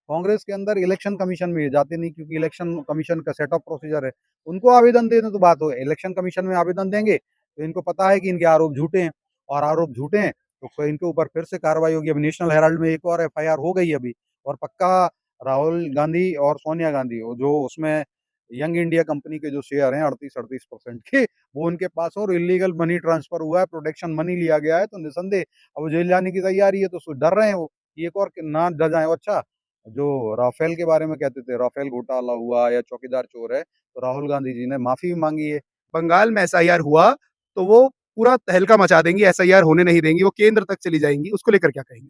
कांग्रेस के अंदर election commission में जाते नहीं, क्योंकि इलेक्शन कमीशन का सेट ऑफ प्रोसीजर है। उनको आवेदन देने तो बात हो, इलेक्शन कमीशन में आवेदन देंगे तो इनको पता है कि इनके आरोप झूठे हैं, और आरोप झूठे हैं तो फिर इनके ऊपर फिर से कार्रवाई होगी। अभी नेशनल हेराल्ड में एक और एफआईआर हो गई अभी, और पक्का राहुल गांधी और सोनिया गांधी, वो जो उसमें यंग इंडिया कंपनी के जो शेयर हैं 38-38% के, वो उनके पास, और इलीगल मनी ट्रांसफर हुआ है, प्रोटेक्शन मनी लिया गया है, तो निसंदेह अब वो जेल जाने की तैयारी है। तो डर रहे हैं वो कि एक और ना डर जाए। अच्छा, जो राफेल के बारे में कहते थे, राफेल घोटाला हुआ या चौकीदार चोर है, तो राहुल गांधी जी ने माफी भी मांगी है। बंगाल में एसआईआर हुआ तो वो पूरा तहलका मचा देंगी, एसआईआर होने नहीं देंगी, वो केंद्र तक चली जाएंगी। उसको लेकर क्या कहेंगे?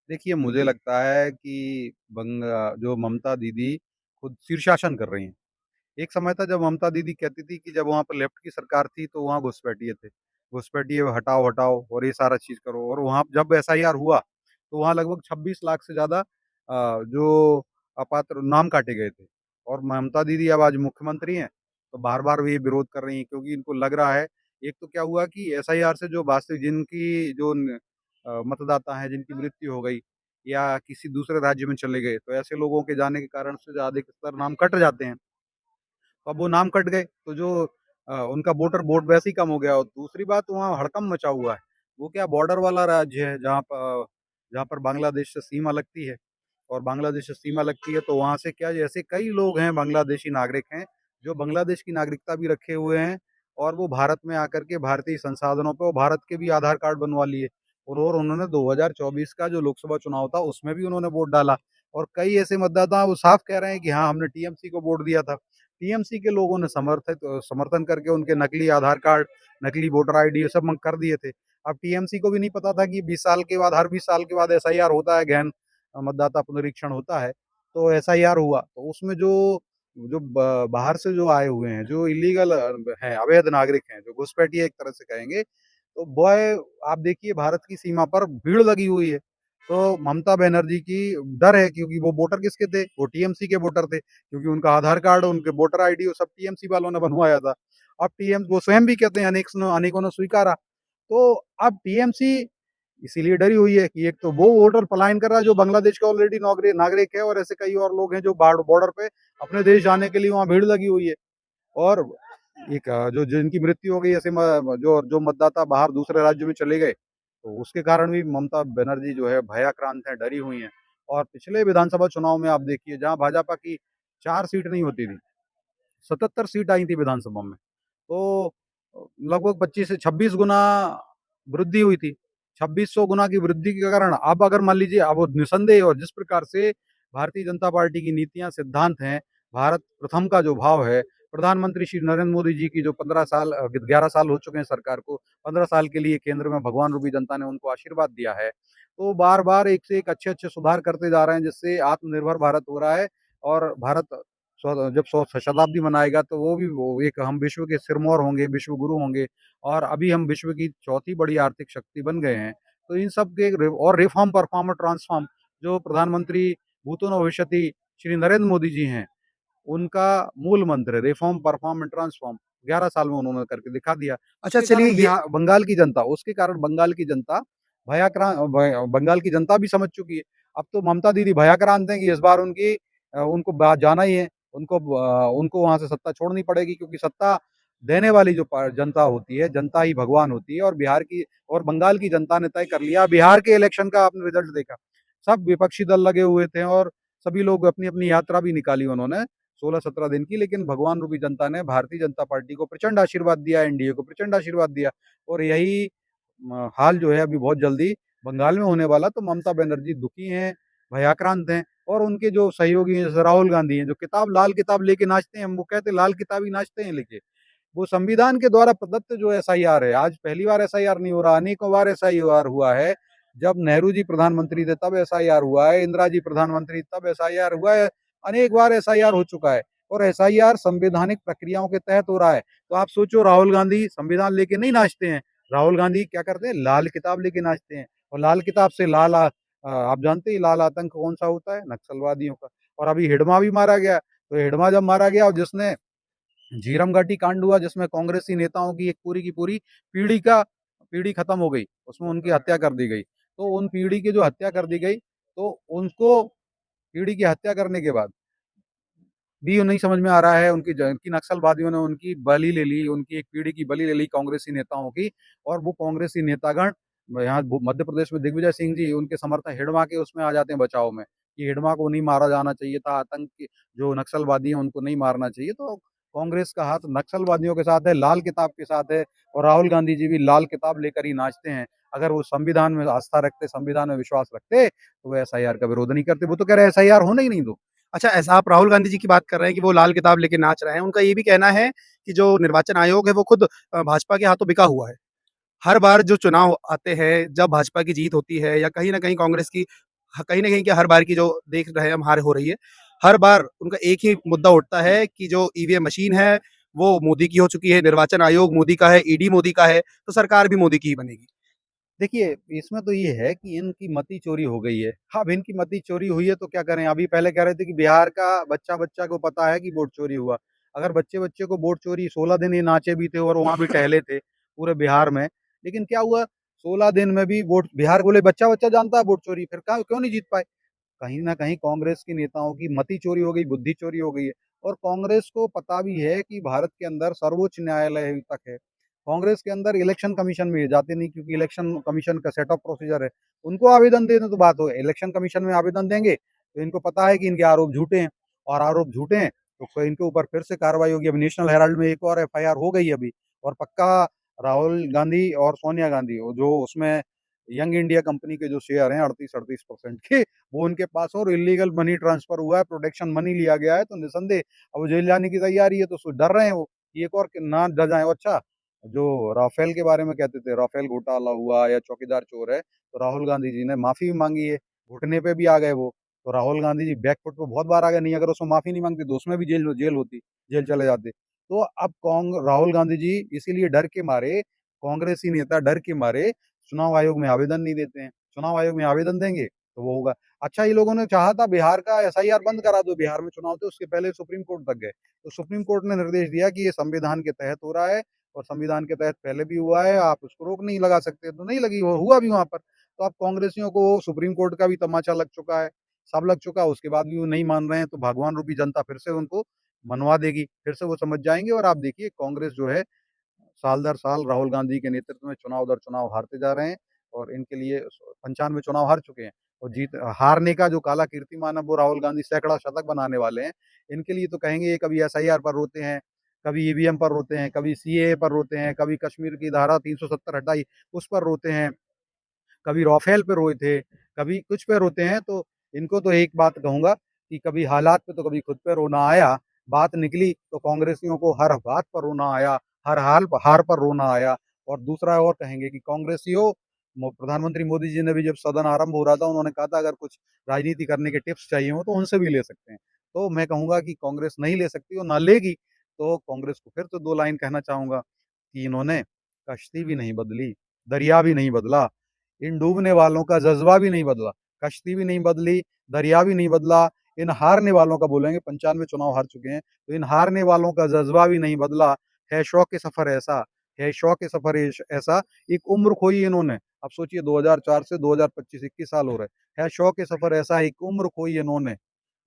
देखिए, मुझे लगता है कि जो ममता दीदी खुद शीर्षासन कर रही हैं। एक समय था जब ममता दीदी कहती थी कि जब वहाँ पर लेफ्ट की सरकार थी तो वहाँ घुसपैठिए थे। घुसपैठिए हटाओ, हटाओ और ये सारा चीज़ करो, और वहाँ जब एसआईआर हुआ तो वहाँ लगभग 26 लाख से ज़्यादा जो अपात्र नाम काटे गए थे। और ममता दीदी अब आज मुख्यमंत्री हैं, तो बार-बार वो ये विरोध कर रही हैं, क्योंकि इनको लग रहा है, एक तो क्या हुआ कि एसआईआर से जो वास्तविक जिनकी जो मतदाता हैं, जिनकी मृत्यु हो गई या किसी दूसरे राज्य में चले गए, तो ऐसे लोगों के जाने के कारण से जो अधिकतर नाम कट जाते हैं। तो अब वो नाम कट गए, तो जो उनका वोटर वोट वैसे ही कम हो गया। और दूसरी बात, वहाँ हड़कंप मचा हुआ है। वो क्या बॉर्डर वाला राज्य है, जहाँ पर बांग्लादेश से सीमा लगती है, और बांग्लादेश से सीमा लगती है तो वहाँ से क्या, जैसे कई लोग हैं बांग्लादेशी नागरिक हैं, जो बांग्लादेश की नागरिकता भी रखे हुए हैं, और वो भारत में आकर के भारतीय संसाधनों पे वो भारत के भी आधार कार्ड बनवा लिए। और उन्होंने 2024 का जो लोकसभा चुनाव था उसमें भी उन्होंने वोट डाला। और कई ऐसे मतदाता वो साफ कह रहे हैं कि हाँ, हमने टीएमसी को वोट दिया था। टीएमसी के लोगों ने समर्थन करके उनके नकली आधार कार्ड, नकली वोटर आईडी ये सब कर दिए थे। अब टीएमसी को भी नहीं पता था कि 20 साल के बाद, हर 20 साल के बाद एसआईआर होता है, गहन मतदाता पुनरीक्षण होता है। तो एसआईआर हुआ तो उसमें जो जो बाहर से जो आए हुए हैं, जो इलीगल हैं, अवैध नागरिक हैं, जो घुसपैठिए एक तरह से कहेंगे, तो बॉय, आप देखिए भारत की सीमा पर भीड़ लगी हुई है। तो ममता बनर्जी की डर है, क्योंकि वो वोटर किसके थे, वो टीएमसी के वोटर थे, क्योंकि उनका आधार कार्ड, उनके वोटर आईडी वो सब टीएमसी वालों ने बनवाया था। अब टीएम वो स्वयं भी कहते हैं, अनेकों ने स्वीकारा। तो अब टीएमसी इसीलिए डरी हुई है कि एक तो वो वोटर पलायन कर रहा है जो बांग्लादेश का ऑलरेडी नागरिक है, और ऐसे कई और लोग हैं जो बॉर्डर पे अपने देश जाने के लिए वहाँ भीड़ लगी हुई है। और एक जो जिनकी मृत्यु हो गई, ऐसे जो जो मतदाता बाहर दूसरे राज्य में चले गए, तो उसके कारण भी ममता बनर्जी जो है भयाक्रांत है, डरी हुई हैं। और पिछले विधानसभा चुनाव में आप देखिए, जहाँ भाजपा की 4 सीट नहीं होती थी, 77 सीट आई थी विधानसभा में। तो लगभग 25 से 26 गुना वृद्धि हुई थी। 2600 गुना की वृद्धि के कारण अब अगर मान लीजिए, अब वो निसंदेह, और जिस प्रकार से भारतीय जनता पार्टी की नीतियाँ, सिद्धांत हैं, भारत प्रथम का जो भाव है, प्रधानमंत्री श्री नरेंद्र मोदी जी की जो 11 साल हो चुके हैं सरकार को, 15 साल के लिए केंद्र में भगवान रूपी जनता ने उनको आशीर्वाद दिया है। तो बार-बार एक से एक अच्छे-अच्छे सुधार करते जा रहे हैं, जिससे आत्मनिर्भर भारत हो रहा है। और भारत जब 100 शताब्दी मनाएगा तो वो एक हम विश्व के सिरमौर होंगे, विश्व गुरु होंगे, और अभी हम विश्व की चौथी बड़ी आर्थिक शक्ति बन गए हैं। तो इन सब के और रिफॉर्म, परफॉर्म और ट्रांसफॉर्म, जो प्रधानमंत्री भूतो न भविष्यति श्री नरेंद्र मोदी जी हैं, उनका मूल मंत्र है रिफॉर्म, परफॉर्म एंड ट्रांसफॉर्म। 11 साल में उन्होंने करके दिखा दिया। अच्छा, उसके चलिए कारण ये बंगाल की जनता बंगाल की जनता भी समझ चुकी है। अब तो ममता दीदी भयाक्रांत हैं कि इस बार उनको जाना ही है। उनको वहाँ से सत्ता छोड़नी पड़ेगी, क्योंकि सत्ता देने वाली जो जनता होती है, जनता ही भगवान होती है। और बंगाल की जनता ने तय कर लिया। बिहार के इलेक्शन का आपने रिजल्ट देखा, सब विपक्षी दल लगे हुए थे, और सभी लोग अपनी अपनी यात्रा भी निकाली उन्होंने 16-17 दिन की, लेकिन भगवान रूपी जनता ने भारतीय जनता पार्टी को प्रचंड आशीर्वाद दिया, एनडीए को प्रचंड आशीर्वाद दिया। और यही हाल जो है अभी बहुत जल्दी बंगाल में होने वाला। तो ममता बनर्जी दुखी हैं, भयाक्रांत हैं, और उनके जो सहयोगी हैं, जैसे राहुल गांधी हैं, जो लाल किताब लेके नाचते हैं, वो कहते हैं लाल किताब ही नाचते हैं लेके। वो संविधान के द्वारा प्रदत्त जो एसआईआर है, आज पहली बार एसआईआर नहीं हो रहा, अनेकों बार एसआईआर हुआ है। जब नेहरू जी प्रधानमंत्री थे तब एसआईआर हुआ है, इंदिरा जी प्रधानमंत्री तब एसआईआर हुआ है, अनेक बार एसआईआर हो चुका है। और एसआईआर संवैधानिक प्रक्रियाओं के तहत हो रहा है। तो आप सोचो, राहुल गांधी संविधान लेके नहीं नाचते हैं, राहुल गांधी क्या करते हैं, लाल किताब लेके नाचते हैं। और लाल किताब से आप जानते हैं लाल आतंक कौन सा होता है, नक्सलवादियों का। और अभी हिडमा भी मारा गया, तो हिडमा जब मारा गया, और जिसने झीरम घाटी कांड हुआ, जिसमें कांग्रेसी नेताओं की एक पूरी की पूरी पीढ़ी खत्म हो गई, उसमें उनकी हत्या कर दी गई। तो उन पीढ़ी की जो हत्या कर दी गई, तो उनको पीढ़ी की हत्या करने के बाद भी नहीं समझ में आ रहा है, उनकी नक्सलवादियों ने उनकी बलि ले ली, उनकी एक पीढ़ी की बलि ले ली कांग्रेसी नेताओं की। और वो कांग्रेसी नेतागण यहाँ मध्य प्रदेश में दिग्विजय सिंह जी उनके समर्थक हिडमा के उसमें आ जाते हैं बचाव में, कि हिडमा को नहीं मारा जाना चाहिए था, जो नक्सलवादी हैं उनको नहीं मारना चाहिए। तो कांग्रेस का हाथ नक्सलवादियों के साथ है, लाल किताब के साथ है, और राहुल गांधी जी भी लाल किताब लेकर ही नाचते हैं। अगर वो संविधान में आस्था रखते, संविधान में विश्वास रखते, तो वो एसआईआर का विरोध नहीं करते। वो तो कह रहे हैं एसआईआर होने ही नहीं दो। अच्छा, ऐसा आप राहुल गांधी जी की बात कर रहे हैं कि वो लाल किताब लेके नाच रहे हैं। उनका ये भी कहना है कि जो निर्वाचन आयोग है वो खुद भाजपा के हाथों बिका हुआ है। हर बार जो चुनाव आते हैं, जब भाजपा की जीत होती है या कहीं न कहीं कांग्रेस की कहीं न कहीं क्या हर बार की जो देख रहे हैं हम हार हो रही है, हर बार उनका एक ही मुद्दा उठता है कि जो ईवीएम मशीन है, वो मोदी की हो चुकी है, निर्वाचन आयोग मोदी का है, ईडी मोदी का है, तो सरकार भी मोदी की ही बनेगी। देखिए, इसमें तो ये है कि इनकी मति चोरी हो गई है। अब इनकी मति चोरी हुई है तो क्या करें? अभी पहले कह रहे थे कि बिहार का बच्चा-बच्चा को पता है कि वोट चोरी हुआ। अगर बच्चे-बच्चे को वोट चोरी 16 दिन ये नाचे भी थे और वहाँ भी टहले थे, पूरे बिहार में। लेकिन क्या हुआ? 16 दिन में भी वोट बिहार बोले बच्चा-बच्चा जानता है वोट चोरी, फिर क्या क्यों नहीं जीत पाए? कहीं न कहीं कांग्रेस के नेताओं की मति चोरी हो गई, बुद्धि चोरी हो गई है। और कांग्रेस को पता भी है कि भारत के अंदर सर्वोच्च न्यायालय तक है। कांग्रेस के अंदर इलेक्शन कमीशन में ये जाते नहीं, क्योंकि इलेक्शन कमीशन का सेट ऑफ प्रोसीजर है। उनको आवेदन देने तो बात हो, इलेक्शन कमीशन में आवेदन देंगे, तो इनको पता है कि इनके आरोप झूठे हैं, और आरोप झूठे हैं, तो क इनके ऊपर फिर से कार्रवाई होगी। अब नेशनल हेराल्ड में एक और एफआईआर हो गई अभी, और पक्का राहुल गांधी और सोनिया गांधी, वो जो उसमें यंग इंडिया कंपनी के जो शेयर हैं 38-38% के, वो उनके पास, और इल्लीगल मनी ट्रांसफर हुआ है, प्रोटेक्शन मनी लिया गया है, तो निसंदेह अब वो जेल जाने की तैयारी है, तो डर रहे हैं वो, कि एक और ना डर जाए। अच्छा, जो राफेल के बारे में कहते थे, राफेल घोटाला हुआ या चौकीदार चोर है, तो राहुल गांधी जी ने माफी भी मांगी है, घुटने पे भी आ गए वो। तो राहुल गांधी जी बैकफुट पे बहुत बार आ गए, नहीं अगर उसमें माफी नहीं मांगते तो उसमें भी जेल जेल होती, जेल चले जाते। तो अब राहुल गांधी जी इसीलिए डर के मारे, कांग्रेसी नेता डर के मारे चुनाव आयोग में आवेदन नहीं देते हैं। चुनाव आयोग में आवेदन देंगे तो वो होगा। अच्छा, ये लोगों ने चाहा था बिहार का एसआईआर बंद करा दो, बिहार में चुनाव थे, उसके पहले सुप्रीम कोर्ट तक गए। तो सुप्रीम कोर्ट ने निर्देश दिया कि ये संविधान के तहत हो रहा है, और संविधान के तहत पहले भी हुआ है, आप उसको रोक नहीं लगा सकते। तो नहीं लगी, वो हुआ भी वहाँ पर। तो अब कांग्रेसियों को सुप्रीम कोर्ट का भी तमाचा लग चुका है, सब लग चुका है, उसके बाद भी वो नहीं मान रहे हैं, तो भगवान रूपी जनता फिर से उनको मनवा देगी, फिर से वो समझ जाएँगे। और आप देखिए कांग्रेस जो है साल दर साल राहुल गांधी के नेतृत्व में चुनाव दर चुनाव हारते जा रहे हैं, और इनके लिए 95 चुनाव हार चुके हैं। और जीत हारने का जो काला कीर्तिमान है वो राहुल गांधी सैकड़ा शतक बनाने वाले हैं। इनके लिए तो कहेंगे, ये कभी एसआईआर पर रोते हैं, कभी ईवीएम पर रोते हैं, कभी सीएए पर रोते हैं, कभी कश्मीर की धारा 370 हटाई उस पर रोते हैं, कभी राफेल पे रोए थे, कभी कुछ पे रोते हैं। तो इनको तो एक बात कहूँगा कि कभी हालात पे तो कभी खुद पे रोना आया, बात निकली तो कांग्रेसियों को हर बात पर रोना आया, हर हार पर रोना आया। और दूसरा और कहेंगे कि कांग्रेसियों, प्रधानमंत्री मोदी जी ने भी जब सदन आरंभ हो रहा था, उन्होंने कहा था अगर कुछ राजनीति करने के टिप्स चाहिए हो तो उनसे भी ले सकते हैं। तो मैं कहूँगा कि कांग्रेस नहीं ले सकती और ना लेगी। तो कांग्रेस को फिर तो 2 लाइन कहना चाहूँगा कि इन्होंने कश्ती भी नहीं बदली, दरिया भी नहीं बदला, इन डूबने वालों का जज़्बा भी नहीं बदला, कश्ती भी नहीं बदली, दरिया भी नहीं बदला। इन हारने वालों का बोलेंगे, 95 चुनाव हार चुके हैं, तो इन हारने वालों का जज़्बा भी नहीं बदला। है शौक सफ़र ऐसा, है शौक सफ़र ऐसा, एक उम्र खोई इन्होंने। अब सोचिए 2004 से 2025 21 साल हो रहे हैं। है शौक सफ़र ऐसा, एक उम्र खोई इन्होंने,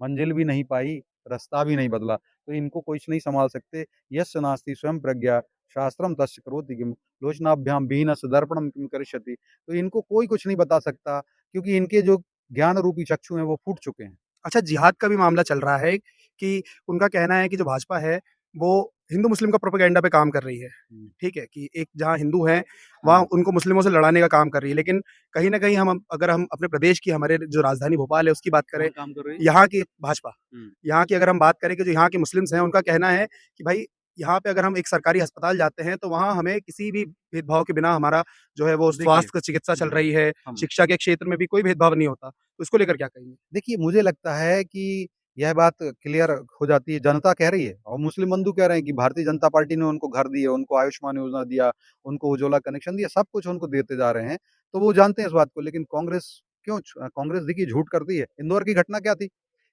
मंजिल भी नहीं पाई, रास्ता भी नहीं बदला। तो इनको कुछ नहीं सँभाल सकते। यस्य नास्ति स्वयं प्रज्ञा, शास्त्रम तस्य करोति किम, लोचनाभ्याम विहीनस्य दर्पणम किम करिष्यति। तो इनको कोई कुछ नहीं बता सकता, क्योंकि इनके जो ज्ञान रूपी चक्षु हैं वो फूट चुके हैं। अच्छा, जिहाद का भी मामला चल रहा है कि उनका कहना है कि जो भाजपा है, वो हिंदू-मुस्लिम का प्रोपेगेंडा पे काम कर रही है। हुँ, ठीक है? कि एक जहाँ हिंदू हैं, वहाँ हुँ। उनको मुस्लिमों से लड़ाने का काम कर रही है। लेकिन कहीं न कहीं अगर हम अपने प्रदेश की हमारे जो राजधानी भोपाल है, उसकी बात करें, कौन काम कर रही है? यहाँ की भाजपा, हुँ, यहाँ की अगर हम बात करें कि जो यहाँ के मुस्लिम्स हैं, उनका कहना है कि भाई यहाँ पे अगर हम एक सरकारी अस्पताल जाते हैं, तो वहाँ हमें किसी भी भेदभाव के बिना हमारा जो है वो देखिए, स्वास्थ्य का चिकित्सा चल हुँ, रही है, हम शिक्षा के क्षेत्र में भी कोई भेदभाव नहीं होता। तो इसको लेकर क्या कहेंगे? देखिए, मुझे लगता है कि यह बात क्लियर हो जाती है, जनता कह रही है और मुस्लिम बंधु कह रहे हैं कि भारतीय जनता पार्टी ने उनको घर दिए, उनको आयुष्मान योजना दिया, उनको उज्ज्वला कनेक्शन दिया, सब कुछ उनको देते जा रहे हैं। तो वो जानते हैं इस बात को, लेकिन कांग्रेस देखिए झूठ करती है। इंदौर की घटना क्या थी?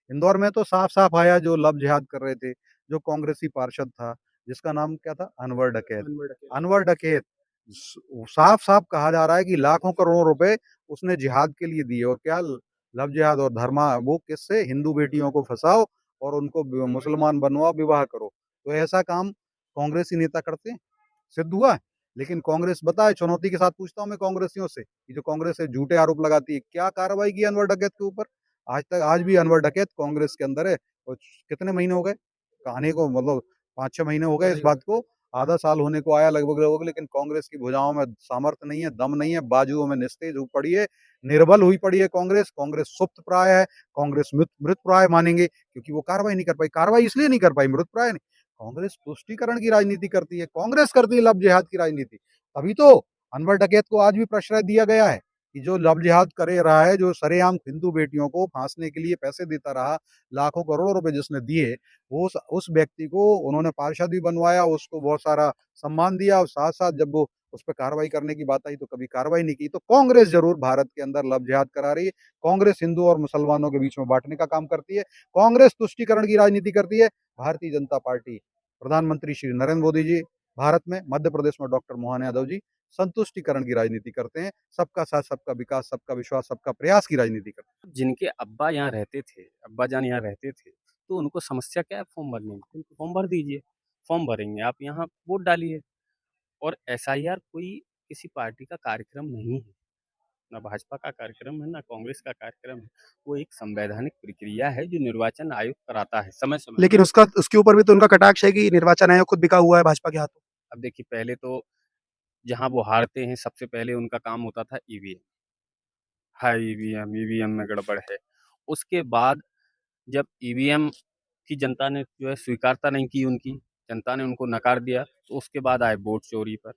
इंदौर में तो साफ-साफ आया, जो लव जिहाद कर रहे थे, जो कांग्रेसी पार्षद था, जिसका नाम क्या था? अनवर डकैत। अनवर डकैत। अनवर डकैत स साफ-साफ कहा जा रहा है कि लाखों करोड़ों रुपए उसने जिहाद के लिए दिए, और क्या लव जिहाद और धर्मा वो किससे? हिंदू बेटियों को फँसाओ और उनको मुसलमान बनवाओ, विवाह करो। तो ऐसा काम कांग्रेसी नेता करते हैं, सिद्ध हुआ है। लेकिन कांग्रेस बताए, चुनौती के साथ पूछता हूँ मैं कांग्रेसियों से, कि जो कांग्रेस है झूठे आरोप लगाती है, क्या कार्रवाई की अनवर डकैत के ऊपर? आज भी अनवर डकैत कांग्रेस के अंदर है। और कितने महीने हो गए? कहानी को मतलब 5-6 महीने हो गए इस बात को, आधा साल होने को आया लगभग-लगभग, लेकिन कांग्रेस की भुजाओं में सामर्थ्य नहीं है, दम नहीं है, बाजुओं में निस्तेज हो पड़ी है, निर्बल हुई पड़ी है कांग्रेस। कांग्रेस सुप्तप्राय है, कांग्रेस मृतप्राय मानेंगे, क्योंकि वो कार्रवाई नहीं कर पाई। कार्रवाई इसलिए नहीं कर पाई, मृतप्राय नहीं, कांग्रेस तुष्टीकरण की राजनीति करती है, कांग्रेस करती है लव जिहाद की राजनीति। तभी तो अनवर डकैत को आज भी प्रश्रय दिया गया है, कि जो लव जिहाद करे रहा है, जो सरेआम हिंदू बेटियों को फांसने के लिए पैसे देता रहा, लाखों करोड़ों रुपए जिसने दिए, वो उस व्यक्ति को उन्होंने पार्षद भी बनवाया, उसको बहुत सारा सम्मान दिया, और साथ-साथ जब वो उस पे कार्रवाई करने की बात आई तो कभी कार्रवाई नहीं की। तो कांग्रेस ज़रूर भारत के अंदर लव जिहाद करा रही है। कांग्रेस हिंदू और मुसलमानों के बीच में बाँटने का काम करती है। कांग्रेस तुष्टीकरण की राजनीति करती है। भारतीय जनता पार्टी, प्रधानमंत्री श्री नरेंद्र मोदी जी भारत में, मध्य प्रदेश में डॉक्टर मोहन यादव जी संतुष्टिकरण की राजनीति करते हैं। सबका साथ, सबका विकास, सबका विश्वास, सबका प्रयास की राजनीति करते हैं। जिनके अब्बा यहाँ रहते थे, अब्बाजान यहाँ रहते थे, तो उनको समस्या क्या है फॉर्म भरने में? उनको फॉर्म भर दीजिए, फॉर्म भरेंगे, आप यहाँ वोट डालिए। और एसआईआर कोई किसी पार्टी का कार्यक्रम नहीं है, ना भाजपा का कार्यक्रम है, ना कांग्रेस का कार्यक्रम है। वो एक संवैधानिक प्रक्रिया है जो निर्वाचन आयोग कराता है समय-समय पे। लेकिन उसका उसके ऊपर भी तो उनका कटाक्ष है कि निर्वाचन आयोग खुद बिका हुआ है भाजपा के हाथों। अब देखिए पहले तो जहाँ वो हारते हैं सबसे पहले उनका काम होता था ईवीएम। हाँ, ईवीएम, ईवीएम में गड़बड़ है। उसके बाद जब ईवीएम की जनता ने जो है स्वीकारता नहीं की उनकी, जनता ने उनको नकार दिया, तो उसके बाद आए वोट चोरी पर।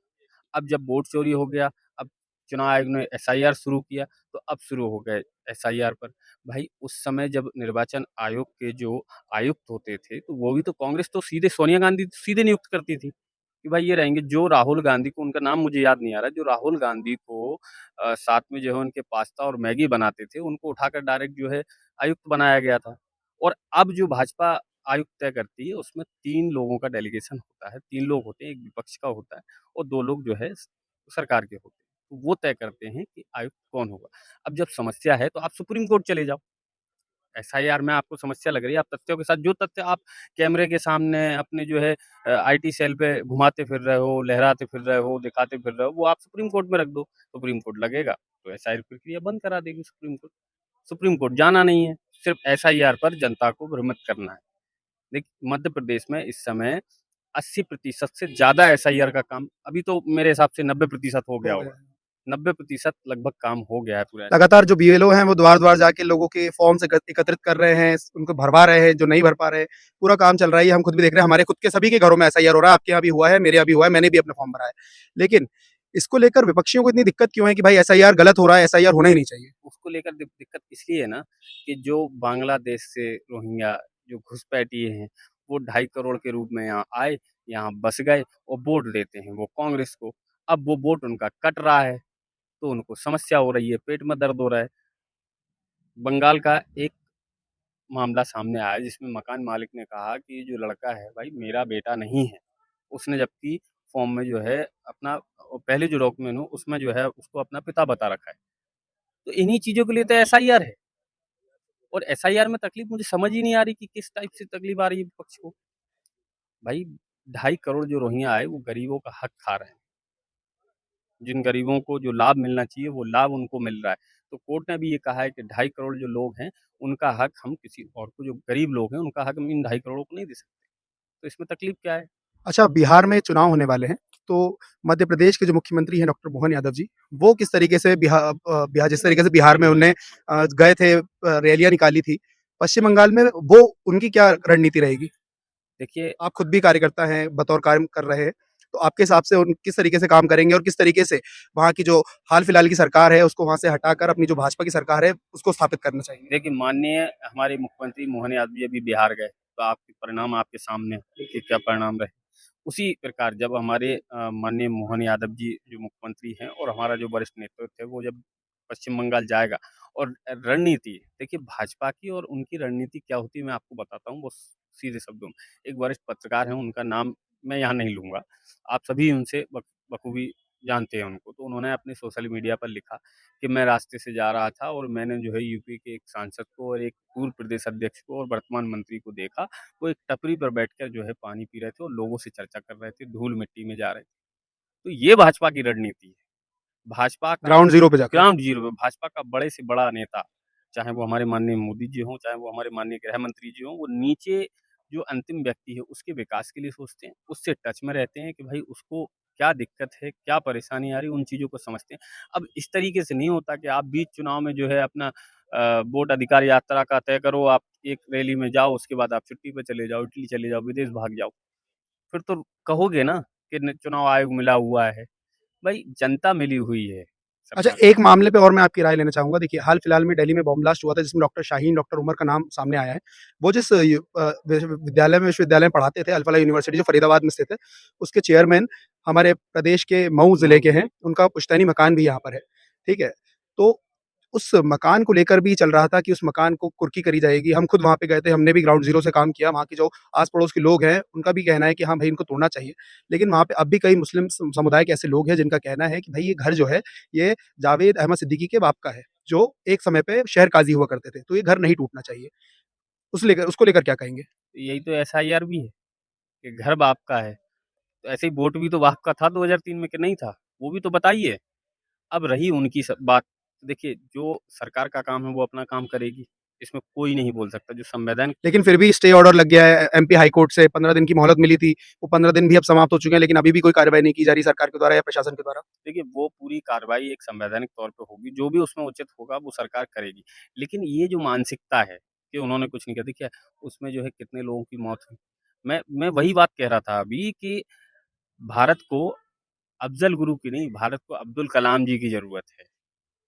अब जब वोट चोरी हो गया, अब चुनाव आयोग ने एसआईआर शुरू किया, तो अब शुरू हो गए एसआईआर पर। भाई उस समय जब निर्वाचन आयोग के जो आयुक्त होते थे, तो वो भी तो कांग्रेस तो सीधे सोनिया गांधी सीधे नियुक्त करती थी, कि भाई ये रहेंगे। जो राहुल गांधी को, उनका नाम मुझे याद नहीं आ रहा, जो राहुल गांधी को साथ में जो है उनके पास्ता और मैगी बनाते थे, उनको उठाकर डायरेक्ट जो है आयुक्त बनाया गया था। और अब जो भाजपा आयुक्त तय करती है, उसमें 3 लोगों का डेलीगेशन होता है, 3 लोग होते हैं, 1 विपक्ष का होता है और 2 लोग जो है सरकार के होते हैं। तो वो तय करते हैं कि आयुक्त कौन होगा। अब जब समस्या है तो आप सुप्रीम कोर्ट चले जाओ। एसआईआर में आपको समस्या लग रही है, आप तथ्यों के साथ, जो तथ्य आप कैमरे के सामने अपने जो है आईटी सेल पे घुमाते फिर रहे हो, लहराते फिर रहे हो, दिखाते फिर रहे हो, वो आप सुप्रीम कोर्ट में रख दो। सुप्रीम कोर्ट लगेगा तो एसआईआर प्रक्रिया बंद करा देगी सुप्रीम कोर्ट। सुप्रीम कोर्ट जाना नहीं है, सिर्फ एसआईआर पर जनता को भ्रमित करना है। देखिए मध्य प्रदेश में इस समय 80% से ज़्यादा एसआईआर का काम, अभी तो मेरे हिसाब से 90% हो गया हो गया होगा। है। 90% लगभग काम हो गया है पूरा। लगातार जो बीएलओ हैं वो द्वार-द्वार जाके लोगों के फॉर्म्स एकत्रित कर रहे हैं, उनको भरवा रहे हैं, जो नहीं भर पा रहे हैं। पूरा काम चल रहा है, ये हम खुद भी देख रहे हैं, हमारे खुद के सभी के घरों में एसआईआर हो रहा है, आपके यहाँ भी हुआ है, मेरे यहाँ भी हुआ है, मैंने भी अपना फॉर्म भरा है। लेकिन इसको लेकर विपक्षियों को इतनी दिक्कत क्यों है कि भाई एसआईआर गलत हो रहा है, एसआईआर होना ही नहीं चाहिए? उसको लेकर दिक्कत इसलिए है ना, कि जो बांग्लादेश से रोहिंग्या जो घुसपैठिए हैं, वो 2.5 करोड़ के रूप में यहाँ आए, यहाँ बस गए और वोट देते हैं वो कांग्रेस को। अब वो वोट उनका कट रहा है, तो उनको समस्या हो रही है, पेट में दर्द हो रहा है। बंगाल का एक मामला सामने आया जिसमें मकान मालिक ने कहा कि जो लड़का है भाई मेरा बेटा नहीं है। उसने जबकि फॉर्म में जो है अपना पहले जो डॉक्यूमेंट हो उसमें जो है उसको अपना पिता बता रखा है। तो इन्हीं चीज़ों के लिए तो एसआईआर है। और एसआईआर में तकलीफ मुझे समझ ही नहीं आ रही कि किस टाइप से तकलीफ आ रही है विपक्ष को। भाई 2.5 करोड़ जो रोहिंग्या आए वो गरीबों का हक खा रहे हैं। जिन गरीबों को जो लाभ मिलना चाहिए वो लाभ उनको मिल रहा है। तो कोर्ट ने भी ये कहा है कि 2.5 करोड़ जो लोग हैं उनका हक हम किसी और को, जो गरीब लोग हैं उनका हक हम इन 2.5 करोड़ को नहीं दे सकते। तो इसमें तकलीफ क्या है? अच्छा, बिहार में चुनाव होने वाले हैं, तो मध्य प्रदेश के जो मुख्यमंत्री हैं डॉक्टर मोहन यादव जी, वो किस तरीके से जिस तरीके से बिहार में उन्हें गए थे, रैलियाँ निकाली थी, पश्चिम बंगाल में वो उनकी क्या रणनीति रहेगी? देखिए आप खुद भी कार्यकर्ता हैं, बतौर काम कर रहे हैं, तो आपके हिसाब से उन किस तरीके से काम करेंगे और किस तरीके से वहाँ की जो हाल-फिलहाल की सरकार है, उसको वहाँ से हटाकर अपनी जो भाजपा की सरकार है, उसको स्थापित करना चाहेंगे? देखिए माननीय हमारे मुख्यमंत्री मोहन यादव जी अभी बिहार गए, तो आपके परिणाम आपके सामने हैं कि क्या परिणाम रहे। उसी प्रकार जब हमारे माननीय मोहन यादव जी जो मुख्यमंत्री हैं और हमारा जो वरिष्ठ नेतृत्व है वो जब पश्चिम बंगाल जाएगा, और रणनीति देखिए भाजपा की और उनकी रणनीति क्या होती है मैं आपको बताता हूँ, वो सीधे शब्दों में। एक वरिष्ठ पत्रकार हैं, उनका नाम मैं यहाँ नहीं लूँगा, आप सभी उनसे बखूबी जानते हैं उनको, तो उन्होंने अपने सोशल मीडिया पर लिखा कि मैं रास्ते से जा रहा था और मैंने जो है यूपी के एक सांसद को और एक पूर्व प्रदेश अध्यक्ष को और वर्तमान मंत्री को देखा, वो एक टपरी पर बैठकर जो है पानी पी रहे थे और लोगों से चर्चा कर रहे थे, धूल-मिट्टी में जा रहे थे। तो ये भाजपा की रणनीति है। भाजपा का ग्राउंड ज़ीरो पे जाकर। ग्राउंड ज़ीरो पे भाजपा का बड़े से बड़ा नेता, चाहे वो हमारे माननीय मोदी जी हों, चाहे वो हमारे माननीय गृह मंत्री जी हों, वो नीचे जो अंतिम व्यक्ति है उसके विकास के लिए सोचते हैं, उससे टच में रहते हैं कि भाई उसको क्या दिक्कत है, क्या परेशानी आ रही है, उन चीज़ों को समझते हैं। अब इस तरीके से नहीं होता कि आप बीच चुनाव में जो है अपना वोट अधिकार यात्रा का तय करो, आप एक रैली में जाओ, उसके बाद आप छुट्टी पे चले जाओ, इटली चले जाओ, विदेश भाग जाओ। फिर तो कहोगे ना कि चुनाव आयोग मिला हुआ है। भाई जनता मिली हुई है अच्छा, सरकार। एक मामले पे और मैं आपकी राय लेना चाहूँगा। देखिए, हाल-फिलहाल में दिल्ली में बॉम्ब ब्लास्ट हुआ था जिसमें डॉक्टर शाहीन, डॉक्टर उमर का नाम सामने आया है। वो जिस विश्वविद्यालय में पढ़ाते थे, अल-फलाह यूनिवर्सिटी जो फरीदाबाद में स्थित है, उसके चेयरमैन हमारे प्रदेश के मऊ ज़िले के हैं, उनका पुश्तैनी मकान भी यहाँ पर है, ठीक है? तो उस मकान को लेकर भी चल रहा था कि उस मकान को कुर्की करी जाएगी। हम खुद वहाँ पे गए थे, हमने भी ग्राउंड ज़ीरो से काम किया। वहाँ के जो आस-पड़ोस के लोग हैं, उनका भी कहना है कि हाँ, भई इनको तोड़ना चाहिए। लेकिन वहाँ पे अब भी कई मुस्लिम समुदाय के ऐसे लोग हैं जिनका कहना है कि भई ये घर जो है, ये जावेद अहमद सिद्दीकी के बाप का है, जो एक समय पे शहर काज़ी हुआ करते थे। तो ये घर नहीं टूटना चाहिए। उसको लेकर क्या कहेंगे? यही तो एसआईआर भी है कि घर बाप का है। तो ऐसे ही वोट भी तो बाप का था 2003 में कि नहीं था? वो भी तो बताइए। अब रही उनकी बात, देखिए जो सरकार का काम है वो अपना काम करेगी, इसमें कोई नहीं बोल सकता। जो संवैधानिक, लेकिन फिर भी स्टे ऑर्डर लग गया है एमपी हाई कोर्ट से 15 दिन की मोहलत मिली थी। वो 15 दिन भी अब समाप्त हो चुके हैं, लेकिन अभी भी कोई कार्रवाई नहीं की जा रही सरकार के द्वारा या प्रशासन के द्वारा। देखिए वो पूरी कार्रवाई एक संवैधानिक तौर पे होगी, जो भी उसमें उचित होगा वो सरकार करेगी। लेकिन ये जो मानसिकता है कि उन्होंने कुछ नहीं किया, देखिए उसमें जो है कितने लोगों की मौत हुई। मैं वही बात कह रहा था अभी कि भारत को अफ़ज़ल गुरु की नहीं, भारत को अब्दुल कलाम जी की ज़रूरत है।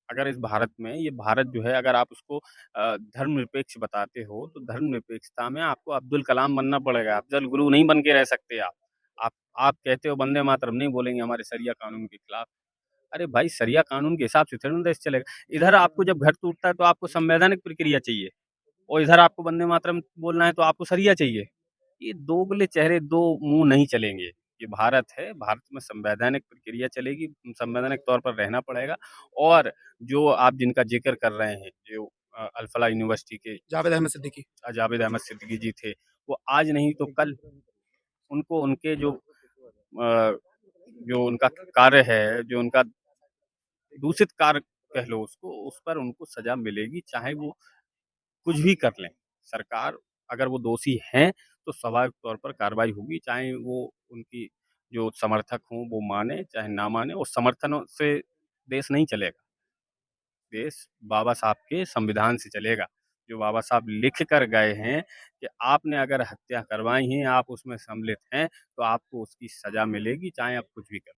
अगर इस भारत में ये भारत जो है अगर आप उसको धर्मनिरपेक्ष बताते हो, तो धर्मनिरपेक्षता में आपको अब्दुल कलाम बनना पड़ेगा, अफ़ज़ल गुरु नहीं बन के रह सकते आप। आप आप कहते हो वंदे मातरम, नहीं बोलेंगे हमारे शरिया कानून के खिलाफ। अरे भाई शरिया कानून के हिसाब से थोड़ी ना देश चलेगा। इधर आपको जब घर टूटता है तो आपको संवैधानिक प्रक्रिया चाहिए और इधर आपको वंदे मातरम बोलना है तो आपको शरिया चाहिए। ये दोगले चेहरे, दो मुँह नहीं चलेंगे। ये भारत है, भारत में संवैधानिक प्रक्रिया चलेगी, संवैधानिक तौर पर रहना पड़ेगा। और जो आप जिनका ज़िक्र कर रहे हैं, जो अल-फलाह यूनिवर्सिटी के जावेद अहमद सिद्दीकी। जावेद अहमद सिद्दीकी जी थे, वो आज नहीं तो कल उनको उनके जो उनका कार्य है, जो उनका दूषित कार्य कह लो उसको, उस पर उनको सज़ा मिलेगी, चाहे वो कुछ भी कर लें। सरकार अगर वो दोषी हैं, तो स्वाभाविक तौर पर कार्रवाई होगी, चाहे वो उनकी जो समर्थक हों वो मानें, चाहे ना मानें, और समर्थनों से देश नहीं चलेगा। देश बाबा साहब के संविधान से चलेगा। जो बाबा साहब लिख कर गए हैं कि आपने अगर हत्या करवाई है, आप उसमें सम्मिलित हैं, तो आपको उसकी सज़ा मिलेगी, चाहे आप कुछ भी करें।